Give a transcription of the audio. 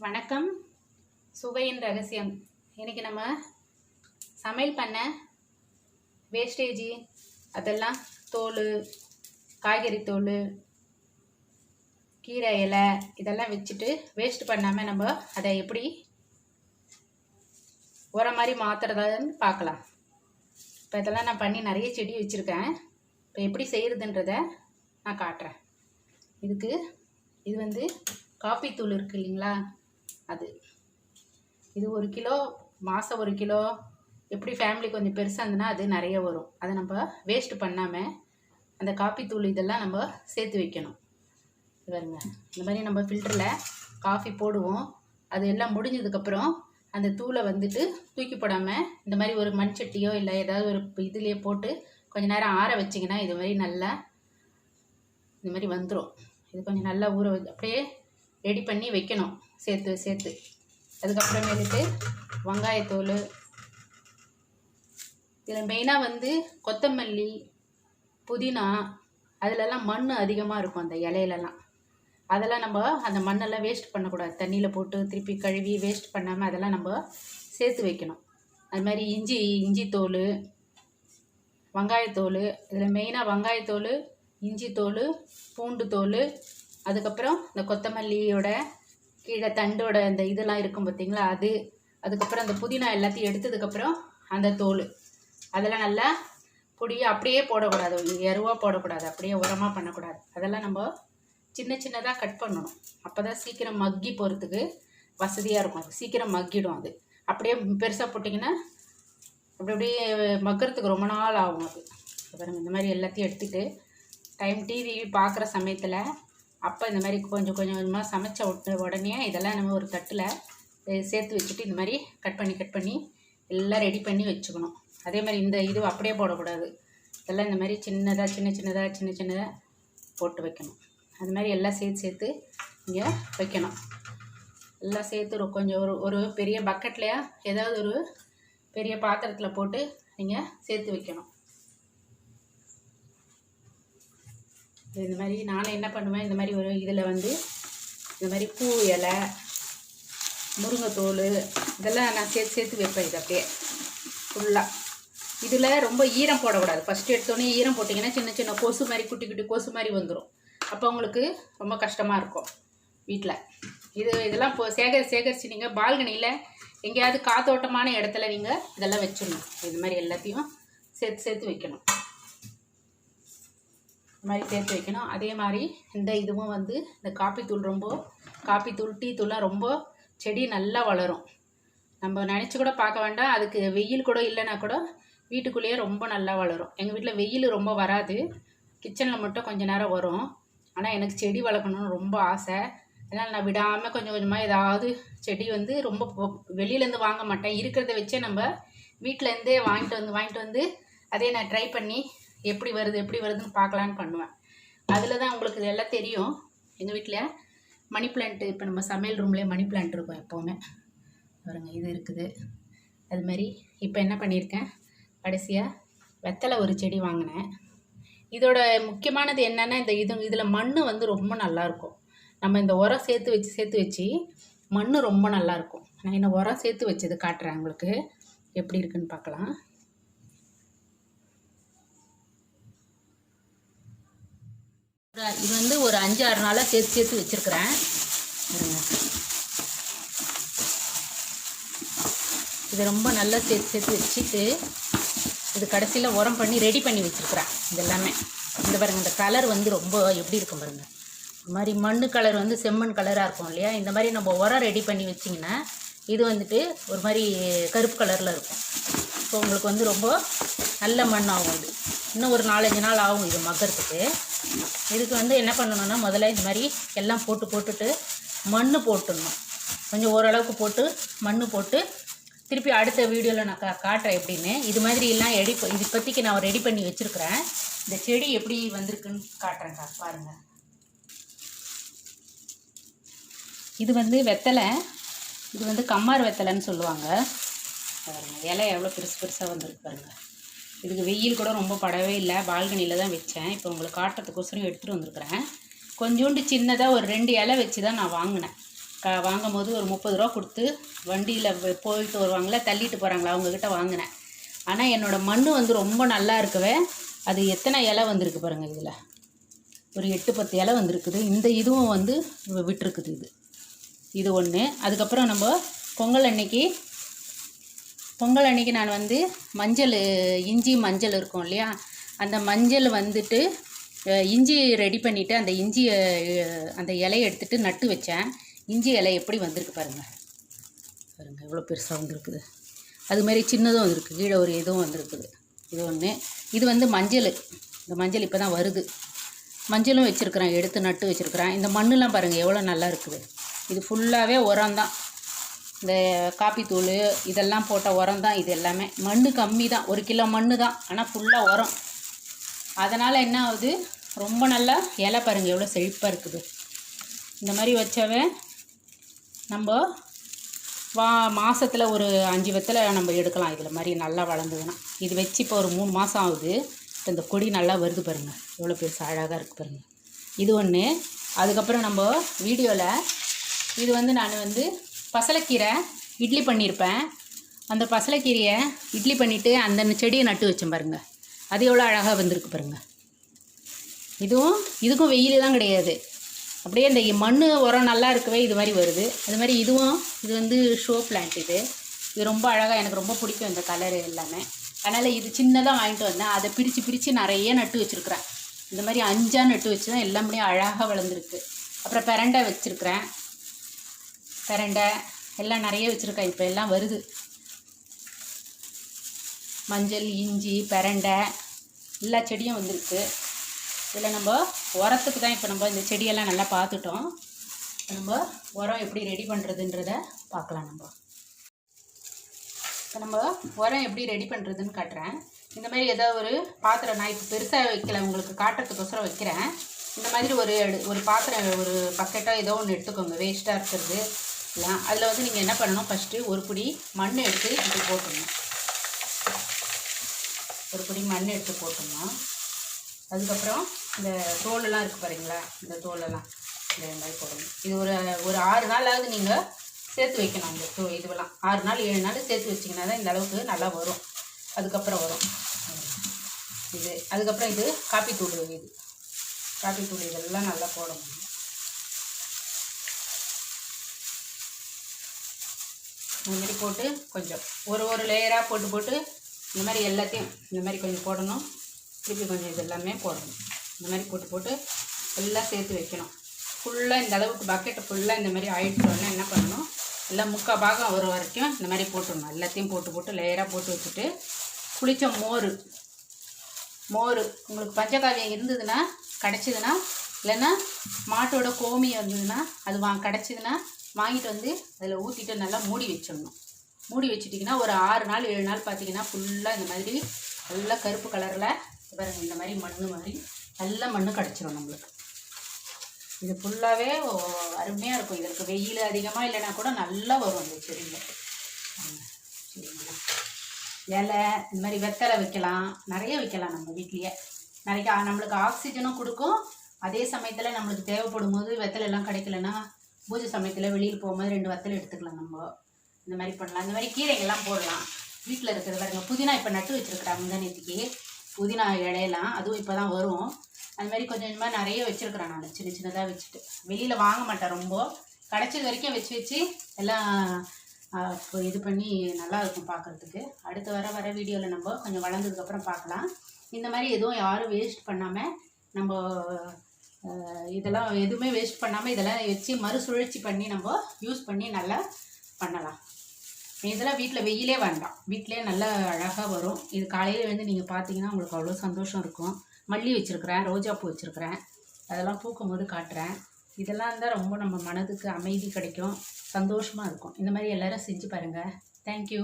வணக்கம். சுவையின் ரகசியம். இன்றைக்கி நம்ம சமையல் பண்ண வேஸ்டேஜி அதெல்லாம் தோல், காய்கறி தோல், கீரை இலை இதெல்லாம் வச்சுட்டு வேஸ்ட் பண்ணாமல் நம்ம அதை எப்படி உரம் மாதிரி மாற்றுறதான்னு பார்க்கலாம். இப்போ இதெல்லாம் நான் பண்ணி நிறைய செடி வச்சுருக்கேன். இப்போ எப்படி செய்கிறதுன்றதை நான் காட்டுறேன். இது காப்பி தூள் இருக்குது இல்லைங்களா, அது இது 1 கிலோ, மாதம் 1 கிலோ. எப்படி ஃபேமிலி கொஞ்சம் பெருசாக இருந்ததுன்னா அது நிறைய வரும். அதை நம்ம வேஸ்ட் பண்ணாமல் அந்த காப்பி தூள் இதெல்லாம் நம்ம சேர்த்து வைக்கணும். பாருங்க, இந்த மாதிரி நம்ம ஃபில்டரில் காஃபி போடுவோம். அது எல்லாம் முடிஞ்சதுக்கப்புறம் அந்த தூளை தூக்கி போடாமல் இந்த மாதிரி ஒரு மண் சட்டியோ இல்லை ஏதாவது ஒரு இதுலேயே போட்டு கொஞ்சம் நேரம் ஆற வச்சிங்கன்னா இது மாதிரி நல்லா இந்த மாதிரி வந்துடும். இது கொஞ்சம் நல்லா ஊற அப்படியே ரெடி பண்ணி வைக்கணும் சேர்த்து. அதுக்கப்புறமேலுக்கு வெங்காயத்தோல், இதில் மெயினாக கொத்தமல்லி, புதினா, அதிலெல்லாம் மண் அதிகமாக இருக்கும் அந்த இலையிலலாம். அதெல்லாம் நம்ம அந்த மண்ணெல்லாம் வேஸ்ட் பண்ணக்கூடாது. தண்ணியில் போட்டு திருப்பி கழுவி வேஸ்ட் பண்ணாமல் அதெல்லாம் நம்ம சேர்த்து வைக்கணும். அது மாதிரி இஞ்சி தோல், வெங்காயத்தோல், இதில் மெயினாக வெங்காயத்தோல், இஞ்சி தோல், பூண்டு தோல், அதுக்கப்புறம் இந்த கொத்தமல்லியோட கீழே தண்டோட இந்த இதெல்லாம் இருக்கும் பார்த்திங்களா, அதுக்கப்புறம் அந்த புதினா எல்லாத்தையும் எடுத்ததுக்கப்புறம் அந்த தோல் அதெல்லாம் நல்லா பொடியாக அப்படியே போடக்கூடாது, எருவாக போடக்கூடாது, அப்படியே உரமாக பண்ணக்கூடாது. அதெல்லாம் நம்ம சின்னதாக கட் பண்ணணும். அப்போ தான் சீக்கிரம் மக்கி போகிறதுக்கு வசதியாக இருக்கும். சீக்கிரம் மக்கிடும். அது அப்படியே பெருசாக போட்டிங்கன்னா அப்படியே மக்கறதுக்கு ரொம்ப நாள் ஆகும். அது பாருங்கள், இந்த மாதிரி எல்லாத்தையும் எடுத்துகிட்டு டிவி பார்க்குற சமயத்தில் அப்போ இந்த மாதிரி கொஞ்சம் கொஞ்சமாக சமைச்ச உடனே இதெல்லாம் நம்ம ஒரு தட்டில் சேர்த்து வச்சுட்டு இந்த மாதிரி கட் பண்ணி எல்லாம் ரெடி பண்ணி வச்சுக்கணும். அதே மாதிரி இந்த இது அப்படியே போடக்கூடாது. இதெல்லாம் இந்த மாதிரி சின்னதாக போட்டு வைக்கணும். அது மாதிரி எல்லாம் சேர்த்து இங்கே வைக்கணும். எல்லாம் சேர்த்து கொஞ்சம் ஒரு பெரிய பக்கெட்லையா ஏதாவது ஒரு பெரிய பாத்திரத்தில் போட்டு நீங்கள் சேர்த்து வைக்கணும். இந்த மாதிரி நான் என்ன பண்ணுவேன், இந்த மாதிரி ஒரு இதில் இந்த மாதிரி பூ இலை, முருங்கைத்தோல் இதெல்லாம் நான் சேர்த்து வைப்பேன். இது அப்படியே ஃபுல்லாக. இதில் ரொம்ப ஈரம் போடக்கூடாது. ஃபஸ்ட்டு எடுத்தோடனே ஈரம் போட்டிங்கன்னா சின்ன கொசு மாதிரி குட்டி கொசு மாதிரி வந்துடும். அப்போ உங்களுக்கு ரொம்ப கஷ்டமாக இருக்கும் வீட்டில். இதெல்லாம் இப்போ சேகரித்து நீங்கள் பால்கனியில் எங்கேயாவது காத்தோட்டமான இடத்துல நீங்கள் இதெல்லாம் வச்சிடணும். இது மாதிரி எல்லாத்தையும் சேர்த்து வைக்கணும். இந்த மாதிரி சேர்த்து வைக்கணும். அதே மாதிரி இந்த இதுவும் இந்த காப்பித்தூள், டீ தூள்லாம் ரொம்ப செடி நல்லா வளரும். நம்ம நினச்சி கூட பார்க்க வேண்டாம். அதுக்கு வெயில் கூட இல்லைன்னா கூட வீட்டுக்குள்ளேயே ரொம்ப நல்லா வளரும். எங்கள் வீட்டில் வெயில் ரொம்ப வராது, கிச்சனில் மட்டும் கொஞ்சம் நேரம் வரும். ஆனால் எனக்கு செடி வளர்க்கணுன்னு ரொம்ப ஆசை. அதனால் நான் விடாமல் கொஞ்சமாக ஏதாவது செடி ரொம்ப வெளியிலேருந்து வாங்க மாட்டேன். இருக்கிறத வச்சே நம்ம வீட்டிலேருந்தே வாங்கிட்டு வந்து அதே நான் ட்ரை பண்ணி எப்படி வருதுன்னு பார்க்கலான்னு பண்ணுவேன். அதில் தான் உங்களுக்கு இதெல்லாம் தெரியும். எங்கள் வீட்டில் மணி பிளான்ட்டு, இப்போ நம்ம சமையல் ரூம்லேயே மணி பிளான்ட் இருக்கும் எப்போவுமே. பாருங்க, இது இருக்குது. அதுமாரி இப்போ என்ன பண்ணியிருக்கேன், கடைசியாக வெத்தலை ஒரு செடி வாங்கினேன். இதோட முக்கியமானது என்னென்னா இதில் மண் ரொம்ப நல்லாயிருக்கும். நம்ம இந்த உரம் சேர்த்து வச்சு மண் ரொம்ப நல்லாயிருக்கும். நான் இந்த உரம் சேர்த்து வச்சது காட்டுறேன் உங்களுக்கு, எப்படி இருக்குன்னு பார்க்கலாம். இது ஒரு 5-6 நாளாக சேர்த்து வச்சுருக்கிறேன். இது ரொம்ப நல்லா சேர்த்து வச்சுட்டு இது கடைசியில் உரம் பண்ணி ரெடி பண்ணி வச்சுருக்குறேன். இது எல்லாமே இந்த பாருங்கள், இந்த கலர் ரொம்ப எப்படி இருக்கும் பாருங்கள். இந்த மாதிரி மண் கலர் செம்மண் கலராக இருக்கும் இல்லையா. இந்த மாதிரி நம்ம உரம் ரெடி பண்ணி வச்சிங்கன்னா இது ஒரு மாதிரி கருப்பு கலரில் இருக்கும். ஸோ உங்களுக்கு ரொம்ப நல்ல மண் ஆகும். இது இன்னும் ஒரு 4-5 நாள் ஆகும் இது மக்கறதுக்கு. இதுக்கு என்ன பண்ணணும்னா, முதல்ல இந்த மாதிரி எல்லாம் போட்டுட்டு மண் போட்டுடணும். கொஞ்சம் ஓரளவுக்கு போட்டு மண் போட்டு திருப்பி அடுத்த வீடியோவில் நான் காட்டுறேன் எப்படின்னு. இது மாதிரி எல்லாம் இப்போதைக்கு நான் ரெடி பண்ணி வச்சுருக்கிறேன். இந்த செடி எப்படி வந்திருக்குன்னு காட்டுறேன் பாருங்கள். இது வெத்தலை, இது கம்மார் வெத்தலைன்னு சொல்லுவாங்க. பாருங்கள், இலை எவ்வளோ பெருசாக வந்திருக்கு பாருங்கள். இதுக்கு வெயில் கூட ரொம்ப படவே இல்லை, பால்கனியில் தான் வச்சேன். இப்போ உங்களுக்கு காட்டுறதுக்கோசரம் எடுத்துகிட்டு வந்துருக்குறேன். கொஞ்சோண்டு சின்னதாக ஒரு 2 இலை வச்சு தான் நான் வாங்கினேன். வாங்கும் போது ஒரு 30 ரூபா கொடுத்து வண்டியில் போயிட்டு வருவாங்களே, தள்ளிட்டு போகிறாங்களா, அவங்கக்கிட்ட வாங்கினேன். ஆனால் என்னோடய மண் வந்து ரொம்ப நல்லா இருக்கவே அது எத்தனை இலை வந்திருக்கு பாருங்கள். இதில் ஒரு 8-10 இலை வந்திருக்குது. இந்த இதுவும் வந்து விட்டுருக்குது. இது ஒன்று. அதுக்கப்புறம் நம்ம பொங்கல் அன்னைக்கு நான் வந்து மஞ்சள், இஞ்சி மஞ்சள் இருக்கும் இல்லையா, அந்த மஞ்சள் வந்துட்டு இஞ்சி ரெடி பண்ணிவிட்டு அந்த இஞ்சியை அந்த இலையை எடுத்துகிட்டு நட்டு வச்சேன். இஞ்சி இலை எப்படி வந்திருக்கு பாருங்கள். எவ்வளோ பெருசாக வந்திருக்குது. அதுமாரி சின்னதும் வந்திருக்கு. கீழே ஒரு இதுவும் வந்திருக்குது. இது ஒன்று. இது வந்து மஞ்சள். இந்த மஞ்சள் இப்போ தான் வருது. மஞ்சளும் வச்சுருக்குறேன், எடுத்து நட்டு வச்சுருக்குறேன். இந்த மண்ணெலாம் பாருங்கள் எவ்வளோ நல்லா இருக்குது. இது ஃபுல்லாகவே உரம் தான். இந்த காப்பித்தூள் இதெல்லாம் போட்ட உரம் தான். இது எல்லாமே மண் கம்மி தான், 1 கிலோ மண் தான், ஆனால் ஃபுல்லாக உரம். அதனால் என்ன ஆகுது, ரொம்ப நல்லா இலை பாருங்கள் எவ்வளோ செழிப்பாக இருக்குது. இந்த மாதிரி வச்சவே நம்ம மாதத்தில் ஒரு 5 வெத்தலை நம்ம எடுக்கலாம். இதில் மாதிரி நல்லா வளர்ந்ததுன்னா. இது வச்சு இப்போ ஒரு 3 மாதம் ஆகுது. இப்போ இந்த கொடி நல்லா வருது பாருங்கள், எவ்வளோ பெருசு அழகாக இருக்குது பாருங்கள். இது ஒன்று. அதுக்கப்புறம் நம்ம வீடியோவில் இது வந்து நான் வந்து பசலைக்கீரை இட்லி பண்ணியிருப்பேன். அந்த பசலைக்கீரையை இட்லி பண்ணிவிட்டு அந்த செடியை நட்டு வச்சேன் பாருங்கள். அது எவ்வளோ அழகாக வந்திருக்கு பாருங்கள். இதுக்கும் வெயில் தான் கிடையாது, அப்படியே இந்த மண் உரம் நல்லா இருக்கவே இது மாதிரி வருது. அது மாதிரி இது வந்து ஷோ பிளான்ட். இது ரொம்ப அழகாக, எனக்கு ரொம்ப பிடிக்கும் இந்த கலரு எல்லாமே. அதனால் இது சின்னதாக வாங்கிட்டு வந்தேன். அதை பிரித்து நிறைய நட்டு வச்சுருக்குறேன். இந்த மாதிரி 5 நட்டு வச்சு தான் எல்லாமே அழகாக வளர்ந்துருக்கு. அப்புறம் பெரண்டை வச்சுருக்குறேன். பெரண்டை எல்லாம் நிறைய வச்சுருக்கேன். இப்போ எல்லாம் வருது. மஞ்சள், இஞ்சி, பெரண்டை எல்லா செடியும் வந்திருக்கு. இதில் நம்ம உரத்துக்கு தான் இப்போ நம்ம இந்த செடியெல்லாம் நல்லா பார்த்துட்டோம். நம்ம உரம் எப்படி ரெடி பண்ணுறதுன்றதை பார்க்கலாம். இப்போ நம்ம உரம் எப்படி ரெடி பண்ணுறதுன்னு காட்டுறேன். இந்த மாதிரி ஏதாவது ஒரு பாத்திரம், நான் இப்போ பெருசாக வைக்கல, உங்களுக்கு காட்டுறதுக்கோசரம் வைக்கிறேன். இந்த மாதிரி ஒரு பாத்திரம், ஒரு பக்கெட்டாக ஏதோ ஒன்று எடுத்துக்கோங்க, வேஸ்ட்டாக இருக்கிறது இல்லை. அதில் வந்து நீங்கள் என்ன பண்ணணும், ஃபஸ்ட்டு ஒரு பிடி மண் எடுத்து இப்படி போட்டுடணும். ஒரு பிடி மண் எடுத்து போட்டுடணும். அதுக்கப்புறம் இந்த தோலெல்லாம் இருக்குது பாருங்களா, இந்த தோலெல்லாம் இந்த மாதிரி போடணும். இது ஒரு 6 நாளாவது நீங்கள் சேர்த்து வைக்கணும். இந்த இதுவெல்லாம் 6 நாள் 7 நாள் சேர்த்து வச்சிங்கன்னா தான் இந்த அளவுக்கு நல்லா வரும். அதுக்கப்புறம் வரும் இது. அதுக்கப்புறம் இது காப்பித்தூள். காப்பித்தூள் இதெல்லாம் நல்லா போடணும். இந்த மாதிரி போட்டு கொஞ்சம் ஒரு லேயராக போட்டு இந்த மாதிரி எல்லாத்தையும் இந்த மாதிரி கொஞ்சம் போடணும். திருப்பி கொஞ்சம் இது எல்லாமே போடணும். இந்த மாதிரி போட்டு எல்லாம் சேர்த்து வைக்கணும். ஃபுல்லாக இந்த அளவுக்கு பக்கெட்டை ஃபுல்லாக இந்த மாதிரி ஆயிடுச்சோன்னா என்ன பண்ணணும், எல்லாம் 3/4 பாகம் வர வரைக்கும் இந்த மாதிரி போட்டுடணும். எல்லாத்தையும் போட்டு லேயராக போட்டு வச்சுட்டு புளிச்ச மோர் உங்களுக்கு பஞ்சகாவியம் இருந்ததுன்னா கிடச்சிதுன்னா, இல்லைன்னா மாட்டோட கோமியம் இருந்ததுன்னா அது கிடச்சிதுன்னா வாங்கிட்டு வந்து அதில் ஊற்றிட்டு நல்லா மூடி வச்சிடணும். மூடி வச்சுட்டிங்கன்னா ஒரு 6 நாள் 7 நாள் பார்த்தீங்கன்னா ஃபுல்லாக இந்த மாதிரி நல்லா கருப்பு கலரில் பாருங்கள், இந்த மாதிரி மண் மாதிரி நல்ல மண் கிடச்சிரும் நம்மளுக்கு. இது ஃபுல்லாகவே அருமையாக இருக்கும். இதற்கு வெயில் அதிகமாக இல்லைன்னா கூட நல்லா வரும் அந்த செடியில். சரிங்களா, இலை இந்த மாதிரி வெத்தலை வைக்கலாம், நிறைய வைக்கலாம் நம்ம வீட்லேயே. நிறைய நம்மளுக்கு ஆக்சிஜனும் கொடுக்கும். அதே சமயத்தில் நம்மளுக்கு தேவைப்படும் போது வெத்தலை எல்லாம் கிடைக்கலன்னா பூஜை சமயத்தில் வெளியில் போகும்போது 2 வெத்தலை எடுத்துக்கலாம். நம்ம இந்த மாதிரி பண்ணலாம். இந்த மாதிரி கீரைகள்லாம் போடலாம். வீட்டில் இருக்கிறது பாருங்க, புதினா இப்போ நட்டு வச்சுருக்குறேன். முந்தானேத்திக்கு புதினா இலையெல்லாம் அதுவும் இப்போ தான் வரும். அது மாதிரி கொஞ்சம் கொஞ்சமாக நிறைய வச்சுருக்குறேன். நான் சின்னதாக வச்சுட்டு வெளியில் வாங்க மாட்டேன். ரொம்ப கிடச்சது வரைக்கும் வச்சு எல்லாம் இது பண்ணி நல்லாயிருக்கும் பார்க்குறதுக்கு. அடுத்து வர வீடியோவில் நம்ம கொஞ்சம் வளர்ந்ததுக்கப்புறம் பார்க்கலாம். இந்த மாதிரி எதுவும் யாரும் வேஸ்ட் பண்ணாமல் நம்ம இதெல்லாம் எதுவுமே வேஸ்ட் பண்ணாமல் இதெல்லாம் வச்சு மறுசுழற்சி பண்ணி நம்ம யூஸ் பண்ணி நல்லா பண்ணலாம். இதெல்லாம் வீட்டில் வெயிலே வேண்டாம், வீட்டிலே நல்லா அழகாக வரும். இது காலையில் வந்து நீங்கள் பார்த்தீங்கன்னா உங்களுக்கு அவ்வளோ சந்தோஷம் இருக்கும். மல்லி வச்சுருக்கிறேன், ரோஜாப்பூ வச்சுருக்கிறேன், அதெல்லாம் பூக்கும் போது காட்டுறேன். இதெல்லாம் இருந்தால் ரொம்ப நம்ம மனதுக்கு அமைதி கிடைக்கும், சந்தோஷமாக இருக்கும். இந்த மாதிரி எல்லோரும் செஞ்சு பாருங்கள். தேங்க்யூ.